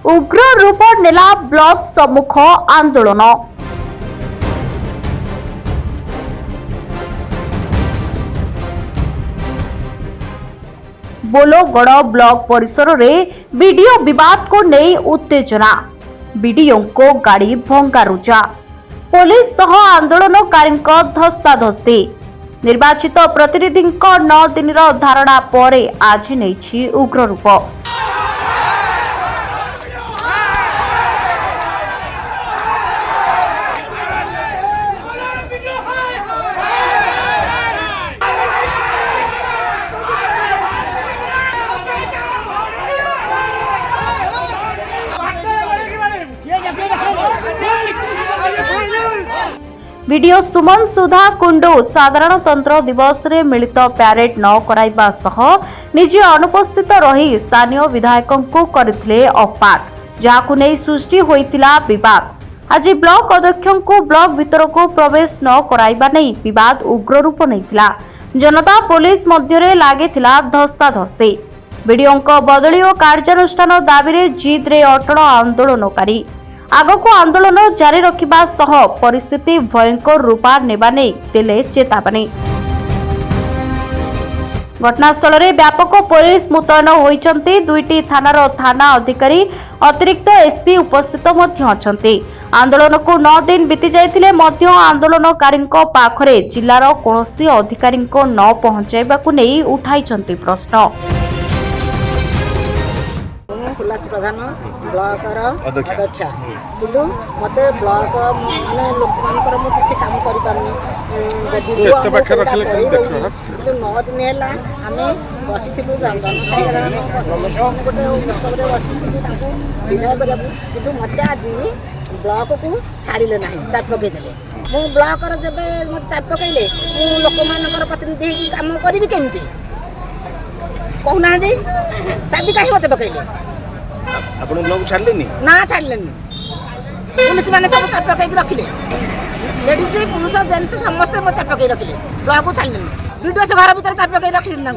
उग्र रूप नेला ब्लॉक सम्मुख आंदोलन। बोलोगढ़ ब्लॉक परिसर में बीडीओ विवाद को नहीं उत्तेजना, बीडीओ को गाड़ी भंगारुजा, पुलिस सह आंदोलनकारी धस्ताधस्ती। निर्वाचित प्रतिनिधि 9 दिन धारणा पर आज नहीं उग्र रूप। वीडियो सुमन सुधा कुंडू साधारणतंत्र दिवस रे मिलित प्यारेड न कराइबा सह निजे अनुपस्थित रही स्थानीय विधायकों को करथिले अपमान, जाहाकु नै सृष्टि होइतिला विवाद। आज ब्लॉक अध्यक्षों को ब्लॉक भीतर को प्रवेश न कराइबा नै विवाद उग्र रूप नैतिला। जनता पुलिस मध्यरे लागिथिला धस्ताधस्ती। वीडियो बदली और कार्यानुष्ठान दाबी रे जिद रे अटल आंदोलनकारी आगको आंदोलन जारी रखिबा सह परिस्थिति भयंकर रूप नेबा नै देले चेतावनी। घटनास्थल रे व्यापक पुलिस मुतयन होइचंती। दुईटी थानार थाना अधिकारी अतिरिक्त एसपी उपस्थित मध्य अछंती। आंदोलन को 9 दिन बीती जाइथिले मध्य आंदोलनकारी पाखरे जिल्लार कोनोसी अधिकारी न पहुंचाइबाकू नै उठाइचंती प्रश्न। उल्लास प्रधान ब्लॉकर अध्यक्ष किंतु मते ब्लॉक माने लोक मानकर मु किछि काम करि पारनी एते पाखे रखले किंतु 9 दिन हैला आमे बसिथिबु जनसाधारण गोटे उत्सवरे बसिथिबु तांको विदाय करबु किंतु मते आज ब्लॉक को छाड़िले नाही, चाप पकई देले। मु ब्लॉकर जबे मते चाप पकईले मु लोक मानकर प्रतिनिधि हेकि काम करिवि केमिति कहूना दे चाबी काहे मते पकईले आपण लोग छाड़लेनी ना छाड़लेनी। पुलिस माने सब चाप पकई रखिले, लेडीज पुरुष जेंट्स समस्त चाप पकई रखिले, ब्लॉक को छाड़लेनी। वीडियो से घर भीतर चाप पकई रखिले।